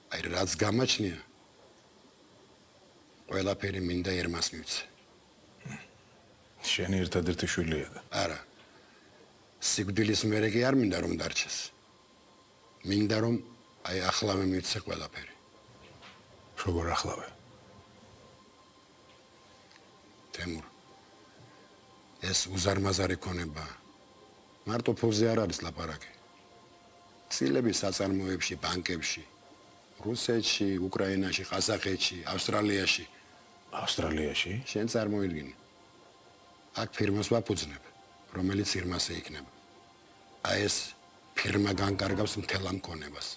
აი რაც გამაჩნია ყველაფერი მინდა ირმას მივცე. შენი ერთადერთი შვილია და არა. სიკვდილის მერე კი არ მინდა რომ დარჩეს. მინდა რომ აი ახლავე მივცე ყველაფერი. როგორ ახლავე? თემურ. ეს უზარმაზარი ქონება მარტო ფულზე არ არის ლაპარაკი. ცილები საწარმოებში, ბანკებში, რუსეთში, უკრაინაში, ყაზახეთში, ავსტრალიაში. ავსტრალიაში? შენ წარმოიდგინე. აქ ფირმას ვაფუძნებ, რომელიც ირმასე იქნება. აი ეს ფირმა განკარგავს მთელ ამ ქონებას.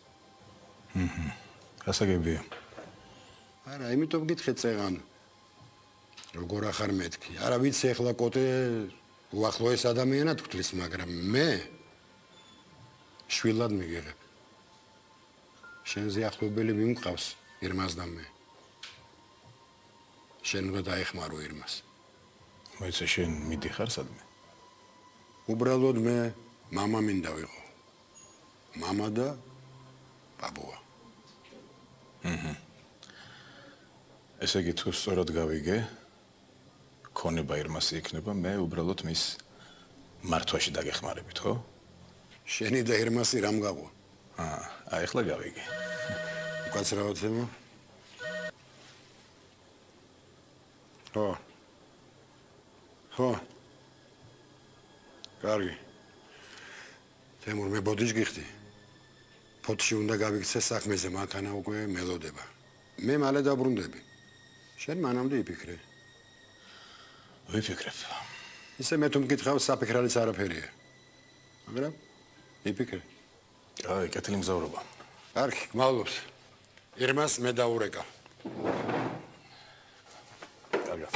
გასაგებია. არა, იმიტომ გითხე წეღან. როგორ ახარ მეთქი? არა ვიცი ახლა კოტე უახლოეს ადამიანად ვთვლის, მაგრამ მე შვილად მიგიღებ. შენზე ახლობელი მიმყავს ირმას და მე. შენ უნდა დაეხმარო ირმას. მოიცა შენ მიდიხარ სადმე? უბრალოდ მე მამა მინდა ვიყო. მამა და ბაბუა. ესე იგი თუ სწორად გავიგე, ქონება ირმასი იქნება, მე უბრალოდ მის მართვაში დაგეხმარებით, ხო? შენი და ირმასი რამ გაყვა? აი ახლა გავიგე. უკაცრავად თემო? ხო. ხო. კარგი. თემურ მე ბოდიში გიხდი. ფოთში უნდა გავიქცე საქმეზე, მანქანა უკვე მელოდება. მე მალე დაბრუნდები. შენ მანამდე იფიქრე. ვიფიქრებ. ისე მე თუ მკითხავ საფიქრალიც არაფერია. მაგრამ იფიქრე. აი, კეთილი მგზავრობა. კარგი, გმადლობს. ირმას მე დაურეკა. კარგად.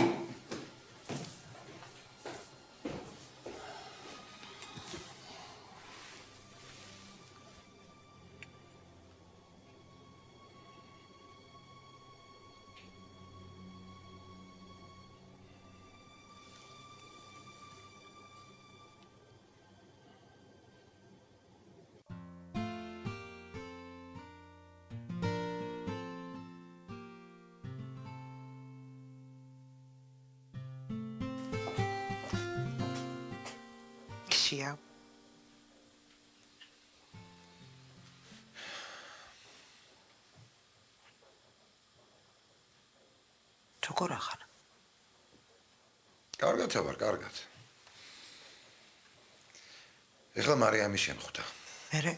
შია. როგორ ახარ? კარგად ვარ, კარგად. ეხლა მარიამი შემხვდა. მერე?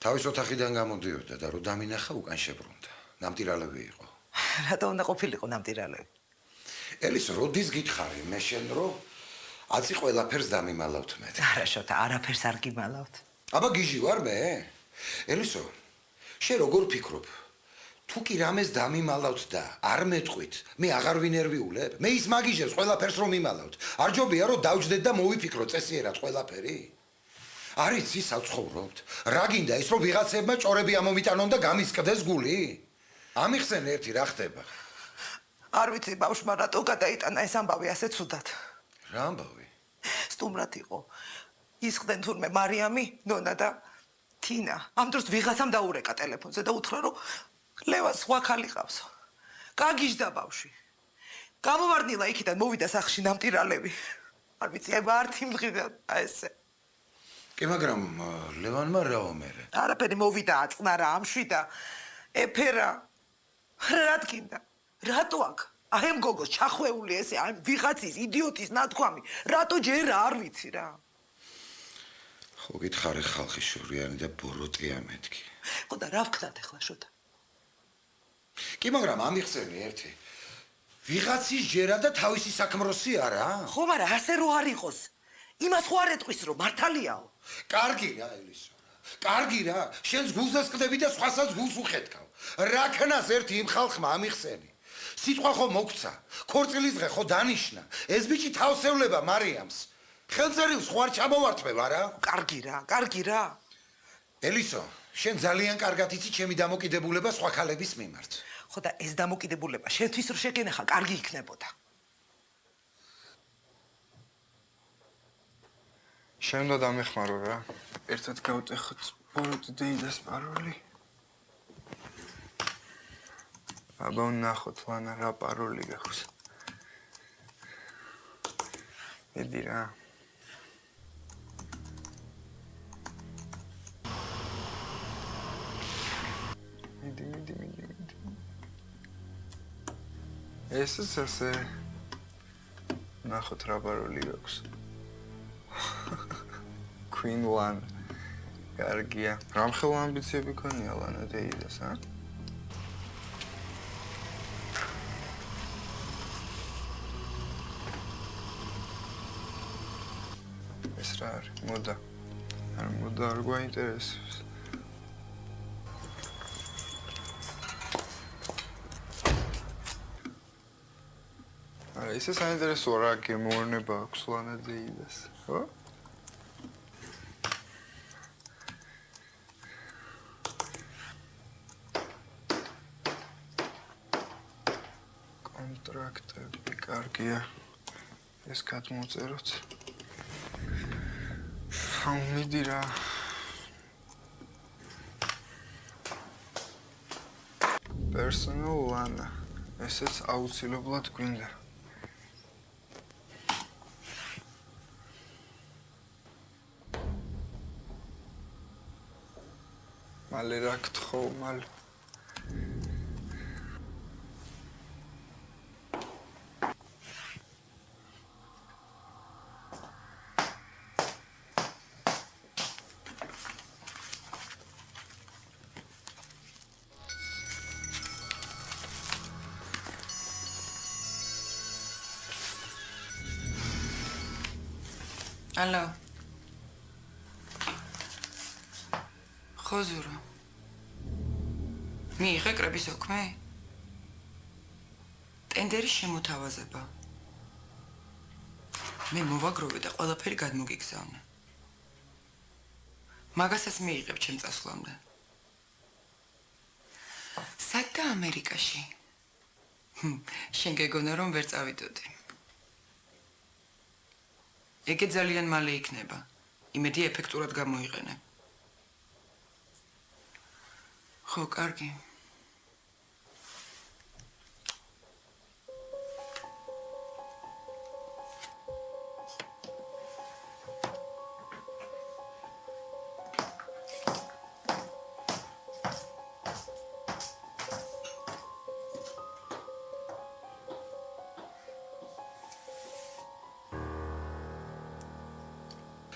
თავის ოთახიდან გამოდიოდა და რო დამინახა უკან შებრუნდა. ნამტირალები იყო. რატო უნდა ყოფილიყო ნამტირალები? ელისო, როდის გითხარი მე შენ რო აცი ყველაფერს დამიმალავთ მე. არა შოთა, არაფერს არ გიმალავთ. აბა გიჟი ვარ მე? ელისო, შენ როგორ ფიქრობ? თუ კი რამეს დამიმალავთ და არ მეტყვით, მე აღარ ვინერვიულებ? მე ის მაგიჟებს ყველაფერს რომ მიმალავთ. არ ჯობია რომ დავჯდეთ და მოვიფიქროთ წესიერად ყველაფერი? არ იცი საცხოვრობთ? რა გინდა ის რომ ვიღაცებმა ჭორები ამომიტანონ და გამისკდეს გული? ამიხსენ ერთი რა ხდება? არ ვიცი ბავშვმა რატო გადაიტანა ეს ამბავი ასე ცუდად. რა ამბავი? სტუმრად იყო. ისხდნენ თურმე მარიამი, ნონა და თინა. ამ დროს ვიღაცამ დაურეკა ტელეფონზე და უთხრა რომ ლევას სხვა ხალი ყავს. გაგიჟდა ბავშვი. გამოვარდნილა იქიდან მოვიდა სახლში ნამტირალები. არ ვიცი აი ვართი მღიდა ესე. კი მაგრამ ლევანმა რა ომერე? არაფერი მოვიდა აწყნარა ამშვიდა ეფერა. რა თქინდა? რატო აქ? აი ამ გოგოს ჩახვეული ესე აი ვიღაცის იდიოტის ნათქვამი. რატო ჯერ არ ვიცი რა. ხო გითხარი ხალხი შორიანი და ბოროტია მეთქი. ხო და რა ვქნათ ახლა შოთა? კი მაგრამ ამიხსენი ერთი. ვიღაცის ჯერა და თავისი საქმროსი არა? ხო მაგრამ ასე რო არ იყოს. იმას ხო არ ეტყვის რომ მართალიაო. კარგი რა ელისო. კარგი რა. შენს გულსაც ყდები და სხვასაც გულს უხედავ. რა ქნას ერთი იმ ხალხმა ამიხსენი. სიტყვა ხო მოგცა. ქორწილის დღე ხო დანიშნა. ეს ბიჭი თავსევლება მარიამს. ხელწერილს ხო არ ჩამოვართმევ არა? კარგი რა, კარგი რა. ელისო, შენ ძალიან კარგად იცი ჩემი დამოკიდებულება სხვა ქალების მიმართ. ხო და ეს დამოკიდებულება შენთვის რო შეგენახა, კარგი იქნებოდა. შენ უნდა დამეხმარო რა. ერთად გავტეხოთ ბოროტი დეიდას პაროლი. აბა ვნახოთ ლანა რა პაროლი გაქვს. მიდი რა. მიდი. ესეც ასე ნახოთ რა პაროლი გაქვს. Queen Lan. კარგია. რამხელა ამბიციები ქონია ლანა დეიდეს, ა? ეს რა არის? მოდა. მოდა არ გვაინტერესებს. არა, ისე საინტერესოა რა გემოვნება აქვს ლანა დეიდეს, ხო? კონტრაქტები კარგია. ეს გადმოწეროთ. მიდი რა. Personal Lana. ესეც აუცილებლად გვინდა. მალე რა გთხოვ, მალე. Алло. ხოზურო. მიიღე კრების ოქმე? ტენდერის შემოთავაზება. მე მოვაგროვე და ყველაფერი გადმოგიგზავნე. მაგასაც მიიღებ ჩემ წასვლამდე. სადა ამერიკაში? შენ გეგონა რომ ვერ წავიდოდი. ეგე ძალიან მალე იქნება. იმედი ეფექტურად გამოიყენე. ხო, კარგი.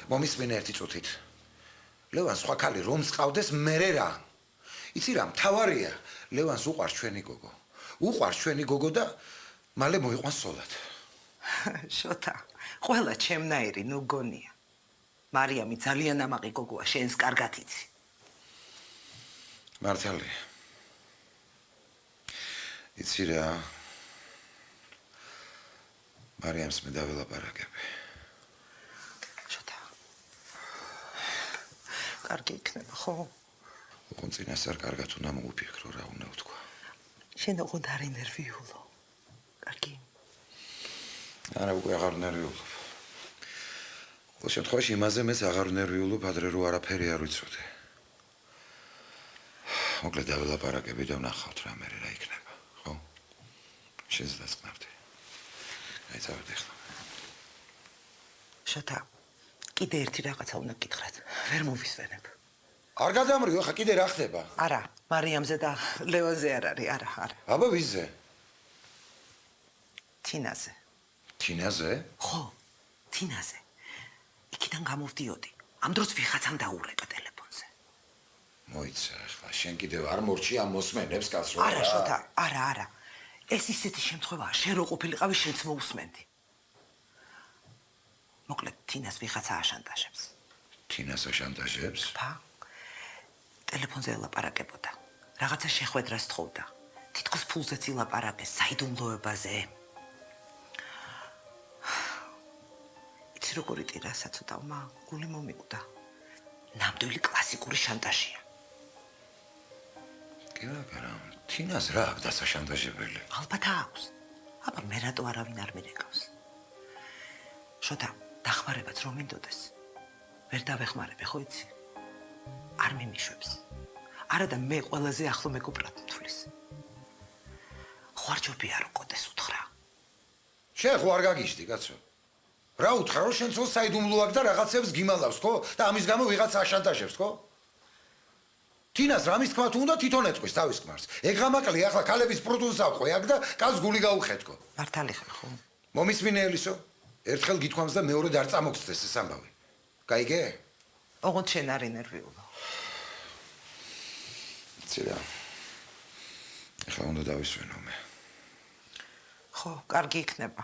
მომისმენ ერთი წუთით. ლევანს სხვა ქალი რომს ყავდეს მერე რა. იცი რა, მთავარია, ლევანს უყვარს ჩვენი გოგო. უყვარს ჩვენი გოგო და მალე მოიყვანს სოლად. შოთა, ყველა ჩემნაირი ნუ გონია. მარიამი ძალიან ამაყი გოგოა, შენს კარგად იცი. მართალია. იცი რა. მარიამს მე დაველაპარაკები. კარგი იქნება, ხო? ოღონდ წინასწარ კარგად უნდა მოვიფიქრო რა უნდა ვთქვა. შენ ოღონდ არ ინერვიულო. კარგი? არა, უკვე აღარ ნერვიულობ. ყოველ შემთხვევაში იმაზე მეც აღარ ნერვიულობ, ადრე რო არაფერი არ ვიცოდი. მოკლედ დაველაპარაკები და ვნახავთ რა მერე რა იქნება, ხო? შენს დასკვნავდი. აი წავედი ახლა. შოთა, კიდე ერთი რაღაცა უნდა გითხრათ. ვერ მოვისვენებ. არ გადამრიო, ხა კიდე რა ხდება? არა, მარიამზე და ლევანზე არ არის, არა. აბა ვიზზე? თინაზე. თინაზე? ხო, თინაზე. იქიდან გამოვდიოდი. ამ დროს ვიღაცამ დაურეკა ტელეფონზე. მოიცა, ახლა შენ კიდევ არ მორჩი ამ მოსმენებს კაცო. არა, შოთა, არა. ეს ისეთი შემთხვევაა, შენ რო ყოფილიყავი, შენც მოусმენდი. მოკლედ, თინას ვიღაცა აშანტაჟებს. თინას აშანტაჟებს? ფა? ტელეფონზე ელაპარაკებოდა. რაღაცა შეხვედრას თხოვდა. თითქოს ფულზეც ილაპარაკეს, საიდუმლოებაზე. იცი როგორი ტირა საცოტავმა, გული მომიკვდა. ნამდვილი კლასიკური შანტაჟია. კი რა, თინას რა აქვს დასაშანტაჟებელი? ალბათ აქვს. აბა მე რატო არავინ არ მირეკავს? შოთა, დახმარებაც რომ მინდოდეს. ვერ დავეხმარები, ხო იცი? არ მიმიშვებს. არა და მე ყველაზე ახლო მეგობრად თulis. ხوار ჯობი არ უყოდეს უთხრა. შენ ხო არ გაგიჟდი, კაცო? რა უთხრა, რომ შენ ცოლ საიდუმლო აქვს და რაღაცებს გიმალავს, ხო? და ამის გამო ვიღაც აშანტაჟებს, ხო? თინას რამის თქმა თუ უნდა თვითონ ეწყვის თავის ქმარს. ეგ გამაკლი ახლა ქალების პროდუნს ავყვე აქ და კაც გული გაუხედკო. მართალი ხარ ხო? მომისმინე ელისო? ერთხელ გითქვამს და მეორედ არ წამოგწდეს ეს ამბავი. გაიგე? ოღონდ შენ არ ენერვიულო. ცირა. ახლა უნდა დავისვენო მე. ხო, კარგი იქნება.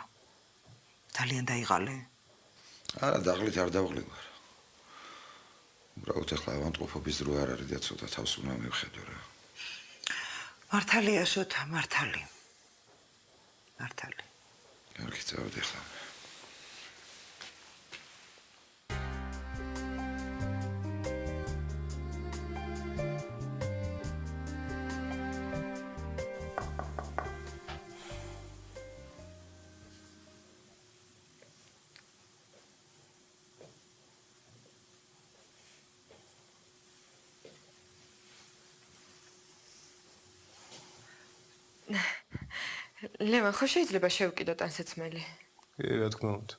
ძალიან დაიღალე. არა, დაღლით არ დავღლილ. უბრალოდ ახლა ავანტყოფობის დრო არ არის და ცოტა თავს უნდა მივხედო რა. მართალია შოთა, მართალი. მართალი. კარგი, წავედი ახლა. ლევან, ხო შეიძლება შევკიდოთ ანსაცმელი? კი, რა თქმა უნდა.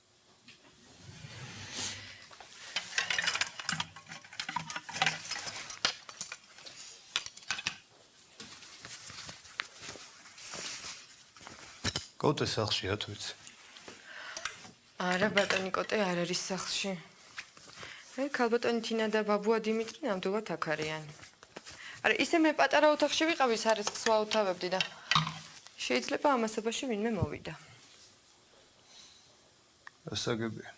კოტე სახლშია თუ იცი? არა, ბატონი კოტე არ არის სახლში. ქალბატონი თინა და ბაბუა დიმიტრი ნამდვილად აქ არიან. არა, ისე მე პატარა ოთახში ვიყავი, სარისხს ვაუთავებდი და შეიძლება ამასობაში ვინმე მოვიდა. ასაგებია.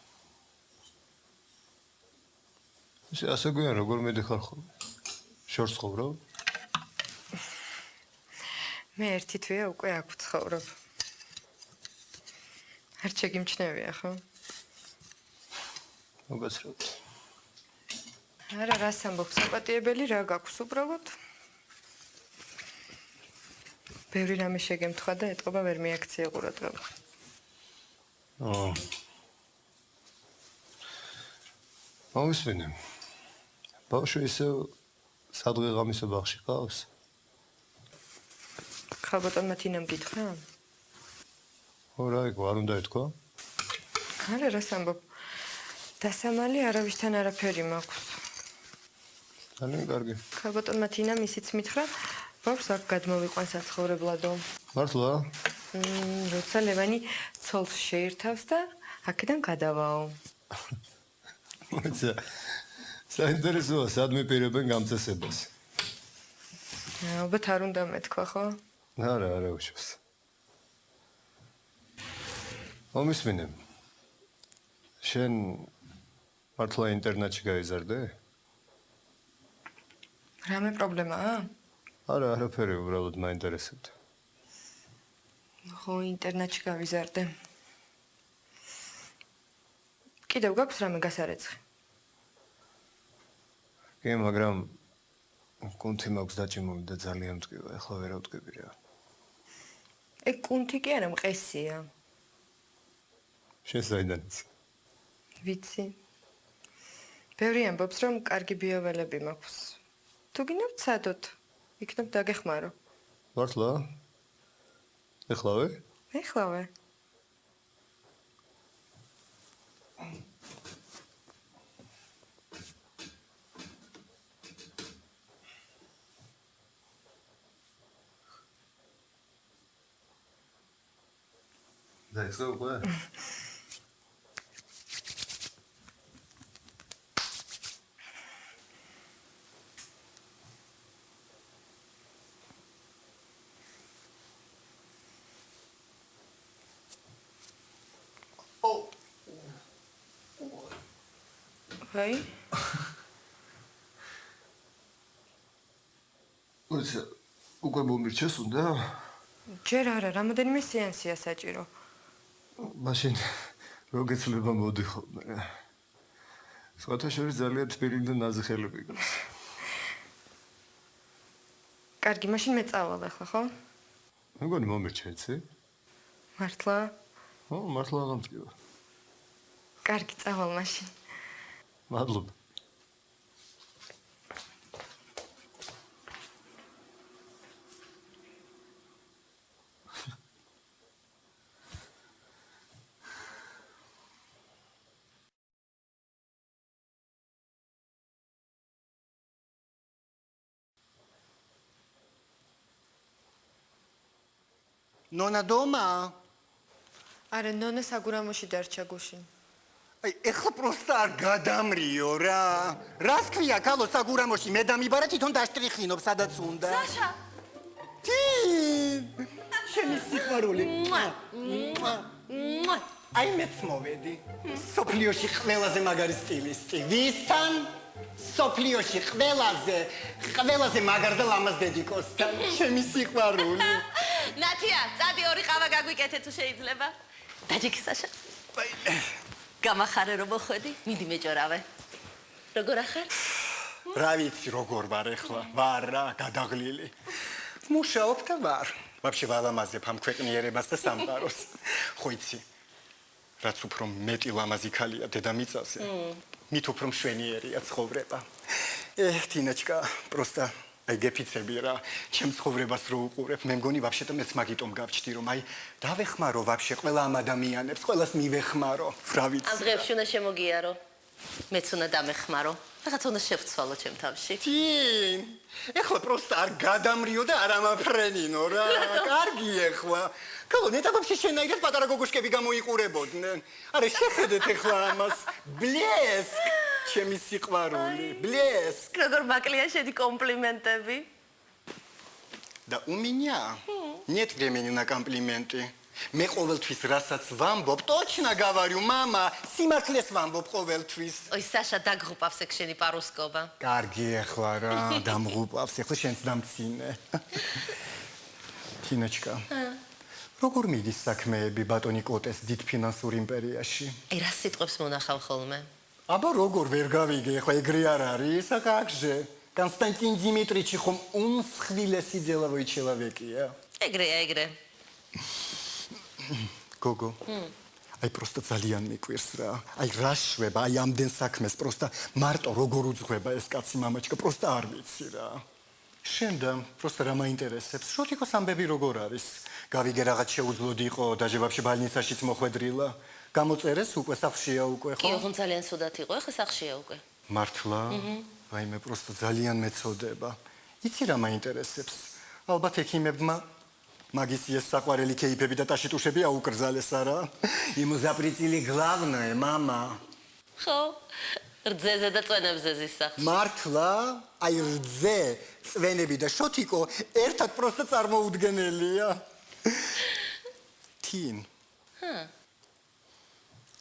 ისე ასაგებიან როგორ მედიხარ ხოლმე? შორს ცხოვრობ? მე ერთი თვეა უკვე აქ ვცხოვრობ. არ შეგიმჩნევია, ხო? მოგაცროთ. არა, რას ამბობ, საპატიებელი რა გაქვს უბრალოდ? ბევრი რამე შეგემთხვა და ეტყობა ვერ მიაქცია ყურადღება. მოვისმინე. ბავშვი ისე სადღეღამისო ბაღში ყავს? ქალბატონმა თინამ გითხრა? რა იქ არ უნდა ეთქვა? არა, რას ამბობ? დასამალი არავისთან არაფერი მაქვს. ძალიან კარგი. ქალბატონმა თინამ ისიც მითხრა, ბავშვს აქ გადმოვიყვან საცხოვრებლადო. მართლა? როცა ლევანი ცოლს შეირთავს და აქედან გადავაო. მოიცა. საინტერესოა, სად მიპირებენ გამწესებას. ალბათ არ უნდა მეთქვა, ხო? არა უშავს. მომისმინე. შენ მართლა ინტერნეტში გაიზარდე? რამე პრობლემაა? არა, არაფერი, უბრალოდ მაინტერესებდა. ხო, ინტერნეტში გავიზარდე. კიდევ გაქვს რამე გასარეცხი? კი, მაგრამ კუნთი მაქვს დაჭიმული და ძალიან მტკივა, ეხლა ვერ ავტკები რა. ეგ კუნთი კი არა, მყესია. შენ საიდან იცი? ვიცი. ბევრი ამბობს, რომ კარგი ბიოველები მაქვს. თუ გინდა ვცადოთ, იქნებ დაგეხმარო. მართლა? ეხლავე? ეხლავე. დაიწყე უკვე? აი? მოიცა, უკვე მომირჩეს უნდა? ჯერ არა, რამოდენიმე სეანსია საჭირო. მაშინ რო გეცლება მოდი ხოლმე რა. სხვათა შორის ძალიან თბილი და ნაზი ხელები გქონს. კარგი, მაშინ მე წავალ ახლა, ხო? მეგონი მომირჩა, იცი? მართლა? ხო, მართლა გამწკივა. კარგი, წავალ მაშინ. მადლობა. ნონა დომა? არა, ნონა საგურამოში დარჩა გუშინ. აი, ეხლა პროსტა არ გადამრიო რა. რას ქვია, ქალო საგურამოში მე დამიბარა თვითონ დაშტრიხინობ, სადაც უნდა. საშა. შენი სიყვარული. აი მეც მოვედი. სოფლიოში ყველაზე მაგარი სტილისტი. ვისთან? სოფლიოში ყველაზე მაგარ და ლამაზ დედიკოსთან. შენი სიყვარული. ნათია, წადი ორი ყავა გაგვიკეთე თუ შეიძლება. დაჯექი საშა. გამახარე რომ მოხვედი, მიდი მეჭორავე. როგორ ახარ? რა ვიცი როგორ ვარ ეხლა? ვარ რა, გადაღლილი. მუშაობ და ვარ. ვაფშე ვალამაზებ ამ ქვეყნიერებას და სამყაროს. ხო იცი? რაც უფრო მეტი ლამაზი ქალია დედამიწაზე, მით უფრო მშვენიერია ცხოვრება. თინაჩკა, პროსტა აი გეფიცები რა, ჩემს ცხოვრებას რო უყურებ, მე მგონი ვაფშე და მეც მაგიტომ გავჩდი რომ აი დავეხმარო ვაფშე ყველა ამ ადამიანებს, ყველას მივეხმარო, რა ვიცი. ამ დღეებში უნდა შემოგიარო. მეც უნდა დამეხმარო. რაღაც უნდა შევცვალო ჩემ თავში. თინ, ეხლა პროსტა არ გადამრიო და არ ამაფრენინო რა. კარგი ეხლა. კოლო ნეტა ვაფშე შენაირად პატარა გოგოშკები გამოიყურებოდნენ. არა შეხედეთ ეხლა ამას. ბლესკ, ჩემი სიყვარული, ბლესკ. როგორ მაკლია შენი კომპლიმენტები? Да у меня нет времени на комплименты. მე ყოველთვის რასაც ვამბობ, точно говорю, мама, სიმართლეს ვამბობ ყოველთვის. ой, საშა დაგღუპავს ეგ შენი პარუსკობა. კარგი ეხლა რა, დამღუპავს, ეხლა შენს დამცინე. თინაჩკა. როგორ მიდის საქმეები ბატონი კოტეს დიდ ფინანსურ იმპერიაში? აი, რა სიტყვებს მონახავ ხოლმე? აბა როგორ ვერ გავიგე, ეხლა ეგრე არ არის, а как же? Константин Дмитриевич ხომ უმსხვილესი ძელავოი ჩელავეკია. ეგრე. გოგო. აი პროსტა ძალიან მიკვირს რა. აი რა შვება, აი ამდენ საქმეს პროსტა მარტო როგორ უძღვება ეს კაცი მამაჩკა, პროსტა არ ვიცი რა. შენდა პროსტა რა მაინტერესებს? შოთიკოს ამბები როგორ არის? გავიგე რაღაც შეუძლოდ იყო, დაჟე ვაფშე ბალნიცაშიც მოხვედრილა. გამოწერეს უკვე სახლშია უკვე ხო? კი, ხომ ძალიან სუდად იყო, ახლა სახლშია უკვე. მართლა? აი მე პროსტა ძალიან მეწოდება. იცი რა მაინტერესებს? ალბათ ექიმებმა მაგის ეს საყვარელი кейფები და ტაშიტუშები აუკრძალეს არა? Им запретили главное, мама. ხო, რძეზე და წვენებზე ზისახს. მართლა? აი რძე, წვენები და შოთიკო ერთად პროსტა წარმოუდგენელია. თინ.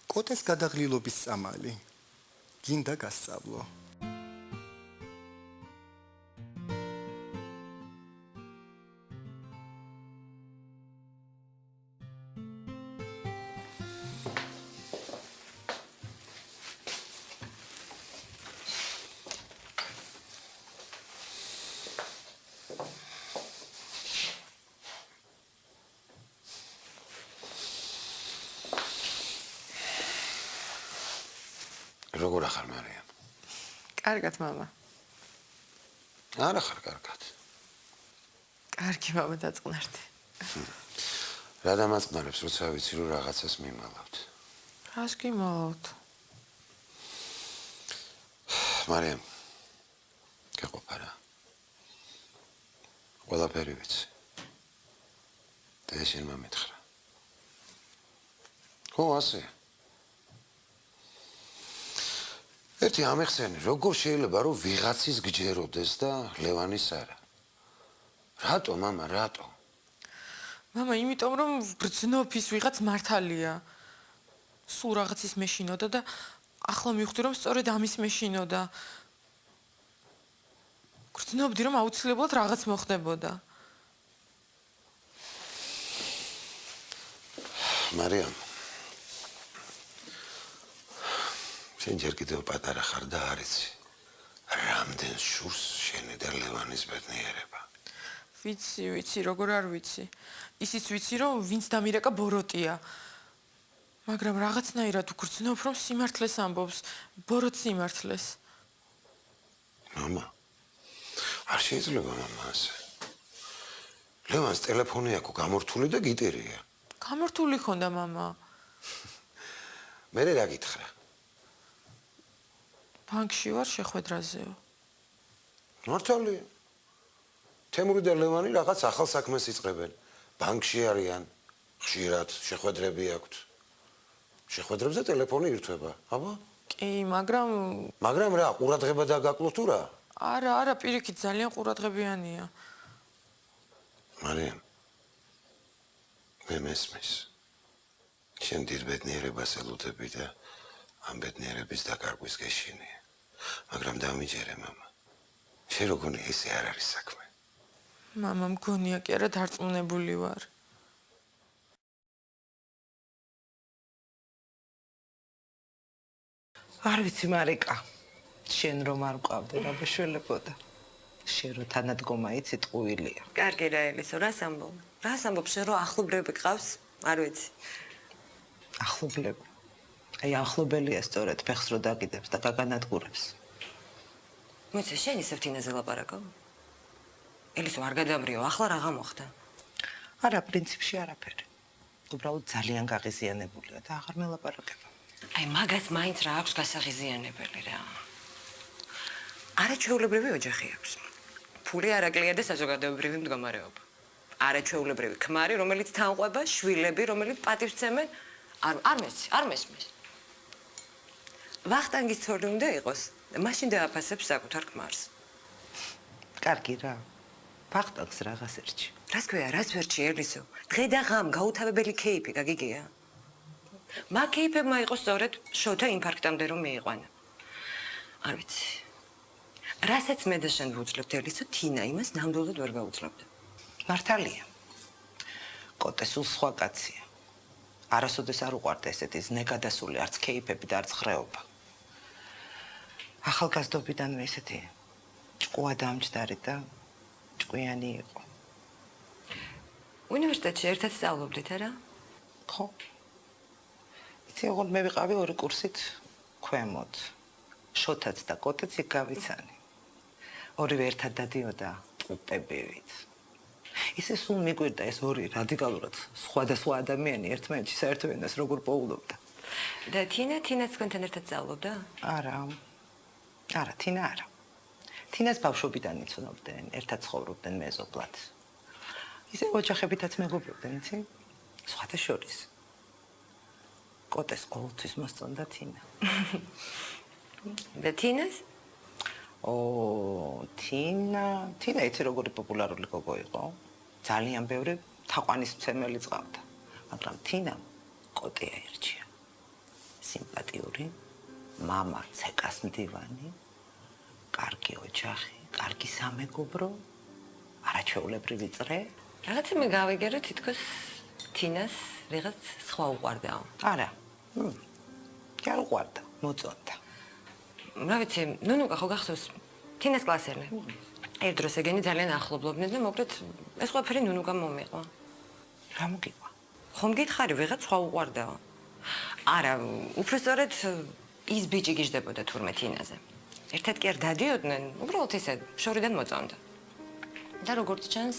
კოტეს გადაღლილობის წამალი. გინდა გასწავლო. როგორ ახარ მარიამ? კარგად, მამა. არა ხარ კარგად. კარგი, მამა, დაწყნარდი. რა დამაწყნარებს, როცა ვიცი რომ რაღაცას მიმალავთ. რას გიმალავთ? მარიამ, გეყოფა რა. ყველაფერი ვიცი. და ეს შენ მომეთხრა. ხო, ასე. ერთი ამეხსენი, როგორ შეიძლება რომ ვიღაცის გჯეროდეს და ლევანის არა? რატო, მამა, რატო? მამა, იმიტომ რომ გრძნობის ვიღაც მართალია. სულ რაღაცის მეშინოდა და ახლა მივხვდი რომ სწორედ ამის მეშინოდა. გრძნობდი რომ აუცილებლად რაღაც მოხდებოდა. მარიამ, შენ ჯერ კიდევ პატარა ხარ და არ იცი რამდენ შურს შენი და ლევანის ბედნიერება. ვიცი, როგორ არ ვიცი. ისიც ვიცი რომ ვინც დამირეკა ბოროტია. მაგრამ რაღაცნაირად ვგრძნობ რომ სიმართლეს ამბობს, ბოროტ სიმართლეს. მამა, არ შეიძლება მამა ასე. ლევანს ტელეფონი აქვს გამორთული და გიტერია. გამორთული ხონდა მამა. მე რა გითხრა? ბანკში ვარ შეხვედრაზეო. მართალია. თემური და ლევანი რაღაც ახალ საქმეს იწყებენ. ბანკში არიან, ხშირად შეხვედრები აქვთ. შეხვედრებზე ტელეფონი ირთვება, აბა? კი, მაგრამ მაგრამ რა, ყურადღება დაგაკლო თუ რა? არა, პირიქით ძალიან ყურადღებიანია. მარიან, მე მესმის. შენ დიდ ბედნიერებას ელოდები და ამ ბედნიერების დაკარგვის გეშინია. მაგრამ დამიჯერე, მამა. შენ როგორ ესე არ არის საქმე? მამა მგონია კი არა დარწმუნებული ვარ. არ ვიცი მარიკა, შენ რომ არ მყავდე რა ბეშველებოდა. შენ რო თანადგომა იცი ტყუილია. კარგი რა ელისო, რას ამბობ? რას ამბობ შენ რო ახლობლები გყავს? არ ვიცი. ახლობლები. აი ახლობელია სწორედ ფეხს რო დაგიდებს და გაგანადგურებს. მოიცა შენ ისევ თინაზე ლაპარაკო? ელისო არ გადამრიო, ახლა რა გამოხდა? არა, პრინციპში არაფერი. უბრალოდ ძალიან გაღიზიანებულია და აღარ მელაპარაკება. აი მაგას მაინც რა აქვს გასაღიზიანებელი რა. არაჩვეულებრივი ოჯახი აქვს. ფული არაკლია და საზოგადოებრივი მდგომარეობა. არაჩვეულებრივი ქმარი, რომელიც თანყვება, შვილები, რომელიც პატივს ცემენ, არ მესმის. ვახტანგის თორე უნდა იყოს, მაშინ დააფასებს საკუთარ ქმარს. კარგი რა. ვახტანგს რაღაც ერჩი. რას ქვია, რას ვერჩი ელისო? დღე და ღამ გაუთავებელი კეიფი გაგიგია. მაგ კეიფებმა იყო სწორედ შოთა ინფარქტამდე რომ მიიყვანა. არ ვიცი. რასაც მე და შენ ვუძლებთ ელისო, თინა იმას ნამდვილად ვერ გაუძლებდა. მართალია. კოტე სულ სხვა კაცია. არასოდეს არ უყვარდა ესეთი ზნეგადასული არც კეიფები და არც ხრეობა. ახალგაზრდობიდანვე ესეთი ჭკუა დამჯდარი და ჭკვიანი იყო. უნივერსიტეტში ერთად სწავლობდით, არა? ხო. იცი, ოღონდ მე ვიყავი ორი კურსით ქვემოთ. შოთაც და კოტეც იქ გავიცანი. ორივე ერთად დადიოდა ტყუპებივით. ისე სულ მიგვირდა ეს ორი რადიკალურად სხვადასხვა ადამიანი ერთმანეთში საერთო ენას როგორ პოულობდა. და თინაც თქვენთან ერთად სწავლობდა? არა, თინა არა. თინას ბავშვობიდან იცნობდნენ, ერთად ცხოვრობდნენ მეზობლად. ისე ოჯახებითაც მეგობრობდნენ, იცი? სხვათა შორის. კოტეს ყოველთვის მოსწონდა თინა. და თინას? თინა იცი როგორი პოპულარული გოგო იყო? ძალიან ბევრი თაყვანისმცემელი წავდა. მაგრამ თინამ კოტე აირჩია. სიმპათიური, მამა ცეკას მდივანი, კარგი ოჯახი, კარგი სამეგობრო, არაჩვეულებრივი წრე. რაღაცა მე გავიგერო თითქოს თინას რაღაც სხვა უყვარდაო. არა. კი არ უყვარდა, მოწონდა. რა ვიცი, ნუნუკა ხო გახსოვს თინას კლასელი. ერთ დროს ეგენი ძალიან ახლობლობდნენ და მოკლედ ეს ყველაფერი ნუნუკამ მომიყვა. რა მოგიყვა? ხომ გითხარი, ვიღაც სხვა უყვარდაო. არა, უბრალოდ ის ბიჭი გიждდებოდა თურმე თინაზე. ერთად კი არ დადიოდნენ, უბრალოდ ისე შორიდან მოწონდა. და როგორც ჩანს,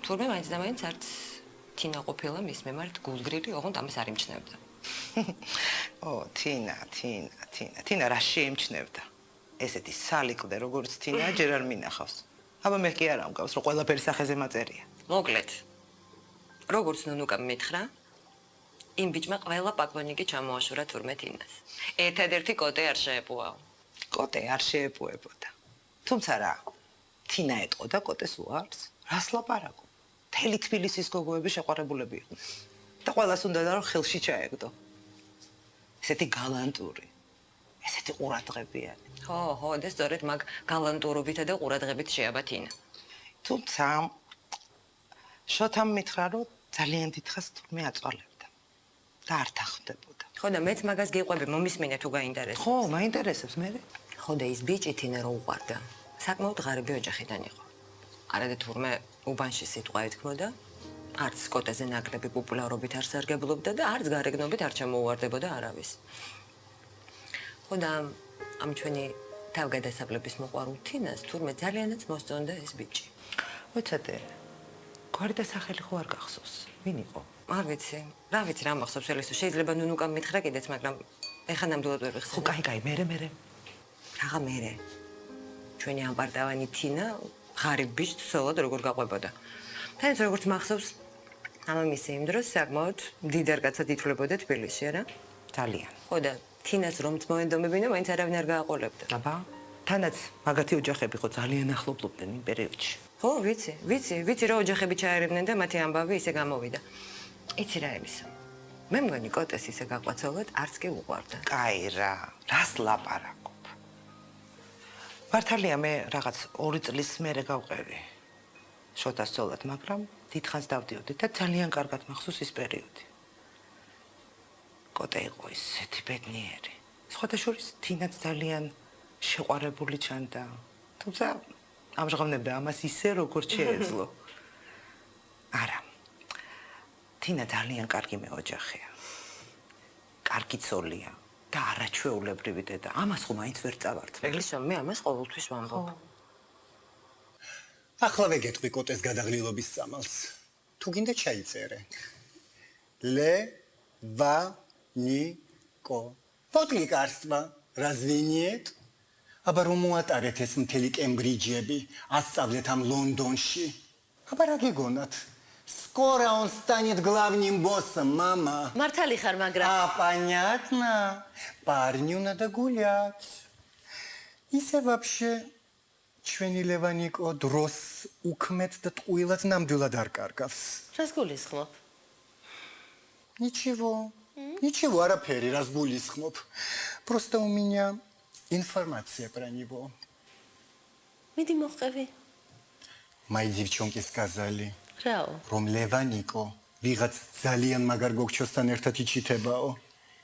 თურმე მაინც და მაინც არც თინა ყოფილა მის მიმართ გულგრილი, ოღონდ ამას არ იმჩნევდა. თინა რა შეიმჩნევდა? ესეთი სალიკლდე როგორც თინა ჯერ არ მინახავს. აბა მე კი არ ამგავს, რომ ყველაფერი სახეზე მაწერია. მოკლედ. როგორც ნუნუკამ მითხრა, იმ ბიჭმა ყველა პაკლონიკი ჩამოაშურა თურმე თინას. ერთადერთი კოტე არ შეეპუაო. კოტე არ შეეპუებოდა. თუმცა რა, თინა ეტყოდა კოტეს უარს? რას ლაპარაკო? მთელი თბილისის გოგოები შეყვარებულები იყვნენ. და ყველას უნდა რომ ხელში ჩაეგდო. ესეთი გალანტური, ესეთი ყურადღებიანი. ხო, და სწორედ მაგ გალანტურობითა და ყურადღებით შეაბა თინა. თუმცა შოთამ მითხრა, რომ ძალიან დიდხანს თურმე აწვალებდა და არ თანხმდებოდა. ხო და მეც მაგას გიყვები, მომისმინე თუ გაინტერესებს. ხო, მაინტერესებს მე. ხო და ის ბიჭი თინა რო უყვარდა, საკმაოდ ღარიბი ოჯახიდან იყო. არადა თურმე უბანში სიტყვა ეთქმოდა, არც კოტეზე ნაკლები პოპულარობით არ სარგებლობდა და არც გარეგნობით არ ჩამოუვარდებოდა არავის. ხო და ამ ჩვენი თავგადასავლების მოყვარულ თინას თურმე ძალიანაც მოსწონდა ეს ბიჭი. უცადე, გვარი და სახელი ხო არ გახსოვს? ვინ იყო? არ ვიცი, რა ვიცი რა მახსოვს ელისო, შეიძლება ნუნუკამ მითხრა კიდეც, მაგრამ ეხლა ნამდვილად ვერ ვიხსენებ. ხო, კაი, მერე. რაღა მერე. ჩვენი ამპარტავანი თინა ღარიბ ბიჭს სოლოდ როგორ გაყვებოდა. თანაც როგორც მახსოვს, ამამისი იმ დროს საკმაოდ მდიდარ კაცად ითვლებოდა თბილისში, არა? ძალიან. ხო და თინას რომ მოენდომებინა, მაინც არავინ არ გააყოლებდა. აბა, თანაც მაგათი ოჯახები ხო ძალიან ახლობლობდნენ იმ პერიოდში. ხო, ვიცი რა ოჯახები ჩაერევნენ და მათი ამბავი ისე გამოვიდა. იცი რა ელისო? მე მგონი კოტეს ისე გაყვაცოლად არც კი უყვარდა. კაი რა, რას ლაპარაკობ? მართალია მე რაღაც 2 წლის მერე გავყევი შოთას ცოლად, მაგრამ დიდხანს დავდიოდი და ძალიან კარგად მახსოვს ის პერიოდი. კოტე იყო ისეთი ბედნიერი. სხვათა შორის თინაც ძალიან შეყვარებული ჩანდა. თუმცა ამჟღავნებდა ამას ისე როგორც შეეძლო. არა. თინა ძალიან კარგი მეოჯახია. კარგი ცოლია და არაჩვეულებრივი დედა. ამას ხო მაინც ვერ წავართ. ეგლისო, მე ამას ყოველთვის ვამბობ. ახლა ვეგეთყვი კოტეს გადაღლილობის სამალს. თუ გინდა ჩაიწერე. ლევანიკო. პოდლიკარსტვა, развениет? აბა რომ მოატარეთ ეს მთელი კემბრიჯები, ასწავლეთ ამ ლონდონში. აბა რა გეგონათ? Скоро он станет главным боссом, мама. მართალი ხარ, მაგრამ Понятно. Парню надо гулять. Ისე вообще ჩვენი ლევანიკო დროს უქმეთ და ტყუილად ნამდვილად არ კარგავს. რას გულისხმობ? Ничего, арაფერი, რას გულისხმობ. Просто у меня информация про него. მიდი მოხევი. Мои девчонки сказали, რაო? რომ ლევანიკო ვიღაც ძალიან მაგარ გოგჩოსთან ერთად იჩითებაო.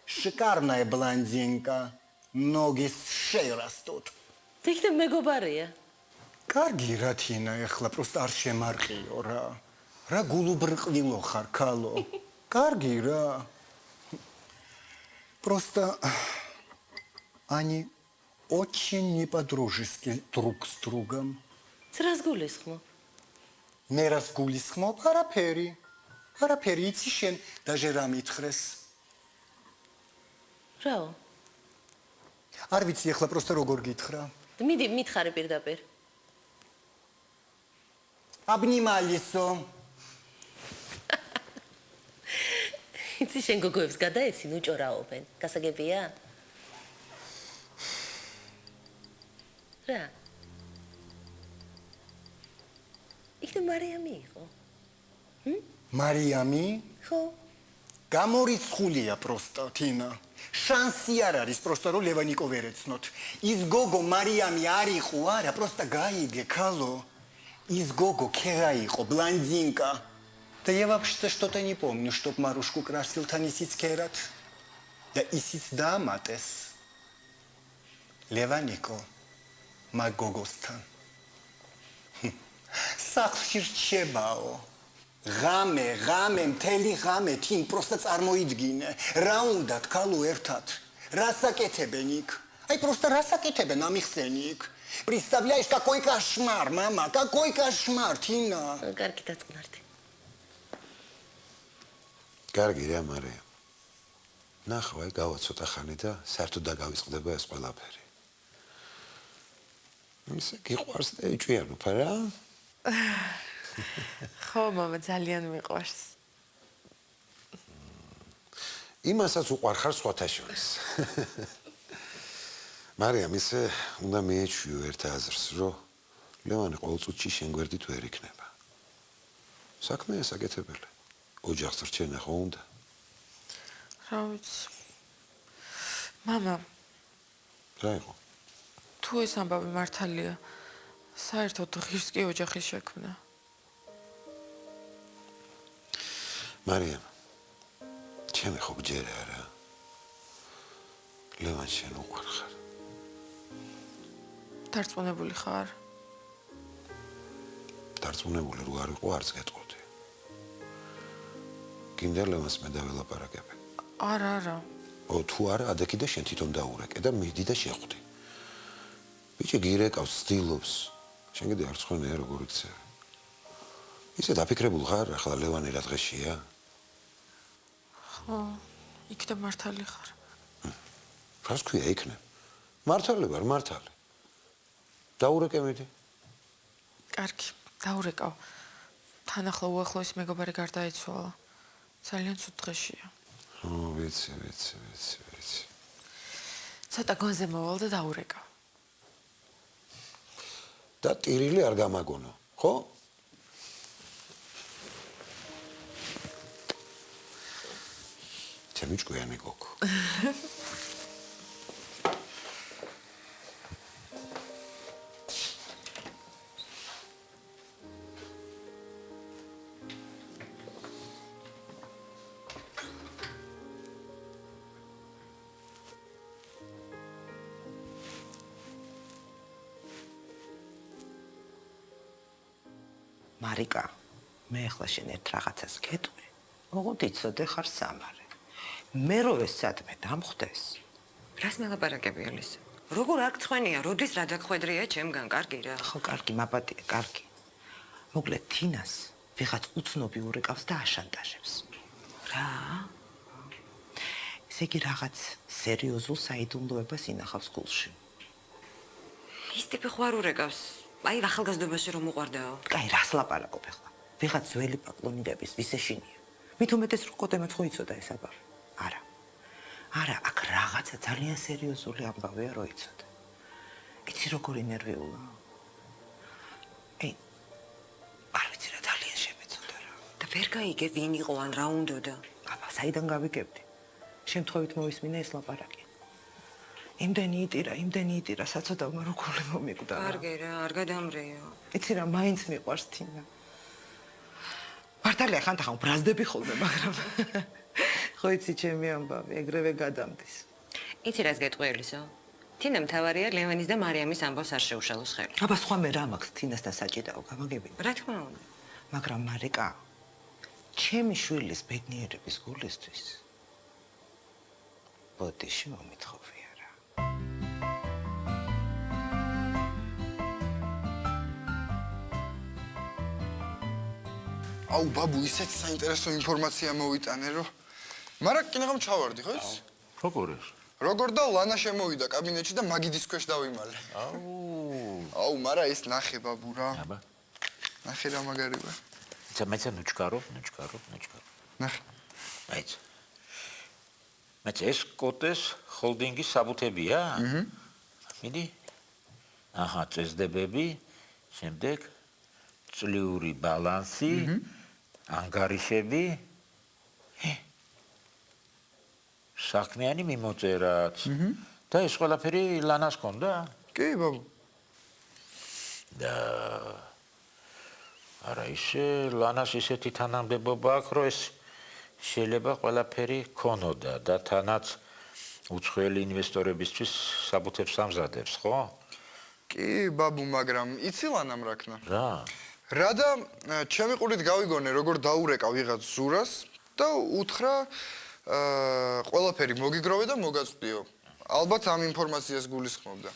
Шикарная блондинка, ноги с шеи растут. თიქნებ მეგობარია. კარგი რა თინა, ეხლა просто არ შემარყიო რა. რა გულუბრყვილო ხარ, ქალო. კარგი რა. Просто они очень не по-дружески друг с другом. რას გულისხმობ? მე რას გულისხმობ? არაფერი, იცი შენ даже რა მითხრეს. რაო? არ ვიცი ეხლა просто როგორ გითხრა. მიდი მითხარი პირდაპირ. Обнималисо. იცი შენ გოგოებს გადაეცინ უჭორაობენ. გასაგებია? რა? იქნებ მარიამი იყო? მარიამი? ხო. გამორიცხულია просто თინა. შანსი არ არის просто რომ ლევანიკო ვერ ეცნოთ. ის გოგო მარიამი არ იყო, არა, просто გაიგე, ქალო. ის гого кера იყო, блондинка. Да я вообще что-то не помню, чтоб Марушку красил-то нисить керат. Да исить даматес. Леванико, магогостан. Сахшир чебао. Гаме, მთელი ღამე თინ просто წარმოიდგინე. რა უნდათ ქალო ერთად? Расაკეთებენ იქ? Ай просто расაკეთებენ ამიხსენი იქ. Представляешь, какой кошмар, мама, какой кошмар, Тина. კარგი დაწყნართი. კარგი რა, მარია. ნახვა, გავა ცოტა ხანი და საერთოდ დაგავიწყდება ეს ყველაფერი. ისე გიყვარს და იჭვიანობ რა? ხო, მამა, ძალიან მიყვარს. იმასაც უყვარ ხარ სხვათა შორის. მარიამ, ისე უნდა მიეჩვიო ერთ აზრს, რომ ლევანი ყოველწუთში შენ გვერდით ვერ იქნება. საქმეა საკეთებელი. ოჯახს რჩენა ხო უნდა? რა ვიცი. მამა, რა იყო? თუ ეს ამბავი მართალია, საერთოდ ღირს კი ოჯახის შექმნა. მარიამ, ჩემი ხო გჯერა რა. ლევან შენ უყვარ ხარ. დარწმუნებული ხარ? დარწმუნებული რო არ იყო, არც გეტყოდი. გინდა ლევანს მე დაველაპარაკებ. არა. ო, თუ არა, ადექი და შენ თვითონ დაურეკე და მიდი და შეხვდი. ბიჭი გირეკავს, ცდილობს. შენ კიდე არ ცხონია როგორ იქცევ. ისე დაფიქრებულ ხარ, ახლა ლევანი რა დღეშია? ხო, იქნებ მართალი ხარ. რას ქვია იქნებ? მართალი ვარ, მართალი. დაურეკე მიდი. კარგი, დაურეკავ. თან ახლა უახლოესი მეგობარი გარდაიცვალა. ძალიან ცუდ დღეშია. ვიცი. ცოტა გონზე მოვალ და დაურეკავ. და ტირილი არ გამაგონო, ხო? ჩემი ჭკვიანი გოგო. მარიკა, მე ახლა შენ ერთ რაღაცას გეტყვი. ოღონდ იცოდე ხარ სამარე. მე რო ეს სადმე დამხვდეს. რას მელაპარაკები ელისო? როგორ არ გწვენია, როდის რა დაგხვედრია ჩემგან, კარგი რა. ხო, კარგი, მაპატია, კარგი. მოკლედ თინას ვიღაც უცნობი ურეკავს და აშანტაჟებს. რა? ესე იგი რაღაც სერიოზულ საიდუმლოებას ინახავს გულში. ის ტიპი ხوار ურეკავს. აი ახალგაზრდობაში რომ უყვარდაო. კაი, რას ლაპარაკობ ახლა? ვიღაც ძველი პაკლონიდების ვისეშინია. მით უმეტეს რო კოტემაც ხო იცოდა ეს აბა. არა, აქ რაღაცა ძალიან სერიოზული ამბავია რო იცოდე. იცი როგორი ნერვიულა. არ ვიცი რა ძალიან შემეწოდა რა. და ვერ გაიგე ვინ იყო ან რა უნდოდა. აბა, საიდან გავიგებდი? შემთხვევით მოვისმინე ეს ლაპარაკი. იმდენი იტირა, საცოდავმა რო გული მომიკვდა. კარგი რა, არ გადამრეო. იცი რა, მაინც მიყვარს თინა. მართალია ხანდახან ბრაზდები ხოლმე, მაგრამ ხო იცი ჩემი ამბავი, ეგრევე გადამდის. იცი რას გეტყვი ელისო? თინა მთავარია ლევანის და მარიამის ამბავს არ შეუშალოს ხელი. აბა სხვა მე რა მაქვს თინასთან საჭიდაო, გამაგებინე. რა თქმა უნდა. მაგრამ მარიკა, ჩემი შვილის ბედნიერების გულისთვის ბოდიში მომითხოვია რა. აუ ბაბუ, ისეთ საინტერესო ინფორმაცია მოვიტანე, რომ მაგრამ კინაღამ ჩავარდი, ხო იცი? როგორ ის? როგორ და ლანა შემოვიდა კაბინეტში და მაგიდის ქვეშ დავიმალე. აუ, მაგრამ ეს ნახე ბაბუ რა. აბა. ნახე რა მაგარია. მეცა ნუჩკარო. ნახე. აიც. მეცა ეს კოტეს ჰოლდინგის საბუთებია? მიდი. აჰა, წესდებები, შემდეგ წლიური ბალანსი, ანგარიშები. საქმიანი მიმოწერაც. და ეს ყველაფერი ლანას ჰქონდა? კი, ბაბუ. და არა ისე ლანას ისეთი თანამდებობა აქვს, რომ ეს შეიძლება ყველაფერი ქონოდა და თანაც უცხოელი ინვესტორებისთვის საბუთებს ამზადებს, ხო? კი, ბაბუ, მაგრამ იცი ლანამ რა ქნა? რა და ჩემი ყურით გავიგონე, როგორ დაურეკა ვიღაც ზურას და უთხრა ყველაფერი მოგიგროვე და მოგაწვდიო. ალბათ ამ ინფორმაციას გულისხმობდა.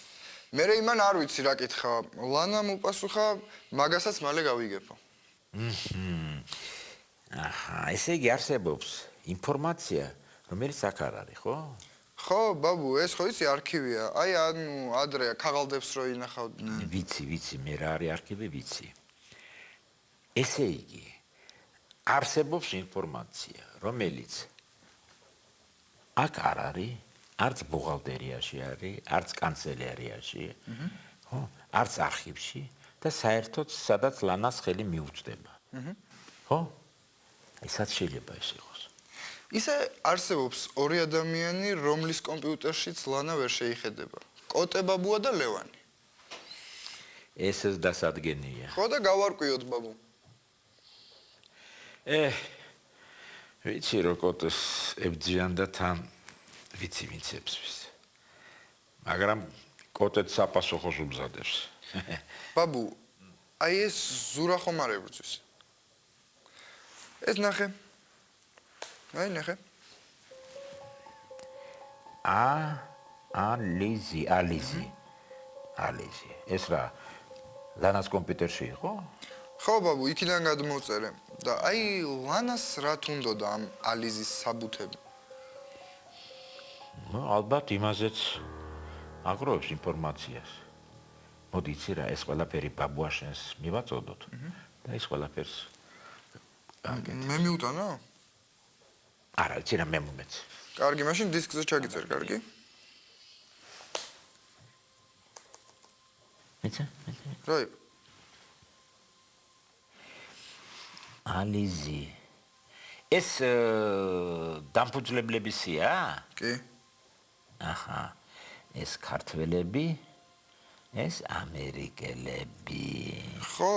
მე იმან არ ვიცი რა კითხა. ლანამ უპასუხა, მაგასაც მალე გავიგებო. აჰა, ესე იგი არსებობს ინფორმაცია, რომელიც აქ არ არის, ხო? ხო, ბაბუ, ეს ხო იცი არქივია. აი, ანუ ადრე ქაღალდებს რო ინახავდნენ. ვიცი, მე რა არის არქივი, ვიცი. ესე იგი არსებობს ინფორმაცია, რომელიც აქ არ არის, არც ბუღალტერიაში არის, არც კანცელარიაში, ხო? არც არქივში და საერთოდ სადაც ლანას ხელი მიუწვდება. ხო? აი, სად შეიძლება ეს იყოს? ისე არსებობს ორი ადამიანი, რომლის კომპიუტერშიც ლანა ვერ შეიხედება. კოტე ბაბუა და ლევანი. ესეც დასადგენია. ხო და გავარკვიოთ ბაბუ. ვიცი რო კოტეს ებძიან და თან ვიცი მიცებს ვის. მაგრამ კოტეც საპასუხოს უმზადებს. ბაბუ, აი ეს ზურა ხომ არ ებრძვის. ეს ნახე. აი ნახე. ალიზი. ეს რა ლანას კომპიუტერში იყო? ხო ბაბუ, იქიდან გადმოწერე და აი ლანას რა თუნდოდა ამ ალიზის საბუთები. ალბათ იმაზეც აგროვებს ინფორმაციას. მოდი იცი რა, ეს ყველაფერი ბაბუაშენს მივაწოდოთ და ის ყველაფერს მე მიუტანა? არა, იცი რა მე მომეც. კარგი, მაშინ დისკზე ჩაგიწერ, კარგი? მეცა? რა იყო? ალიზი. ეს დამფუძნებლებისია? კი. აჰა. ეს ქართველები, ეს ამერიკელები. ხო,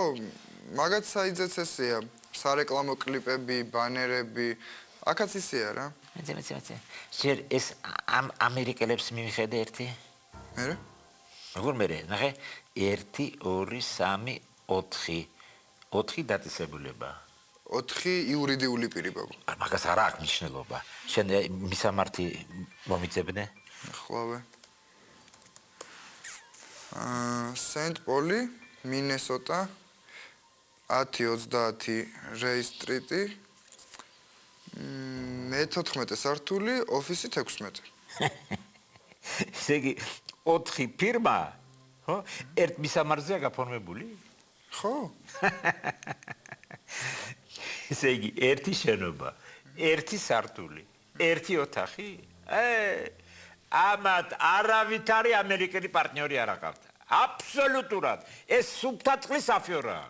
მაგაც საიძეც ესეა. სარეკლამო კლიპები, ბანერები, აქაც ისეა რა. მეცე. შენ ეს ამერიკელებს მიმიხედე ერთი? მე? როგორ მე? ნახე, 1 2 3 4. 4 დაწესებულება. 4 იურიდიული პირი ბაბა. მაგას არა აქვს მნიშვნელობა. შენ მისამართი მომიწებნე? ახლავე. სენტ პოლი, მინესოტა, 1030 რეი სტრიტი. მე-14 სართული, ოფისი 16. ესე იგი 4 ფირმა, ხო? ერთ მისამართზეა გაფორმებული? ხო. ესე იგი, ერთი შენობა, ერთი სართული, ერთი ოთახი? ამათ არავითარი ამერიკელი პარტნიორი არ აყავთ. აბსოლუტურად. ეს სუფთა წყლის აფიორაა.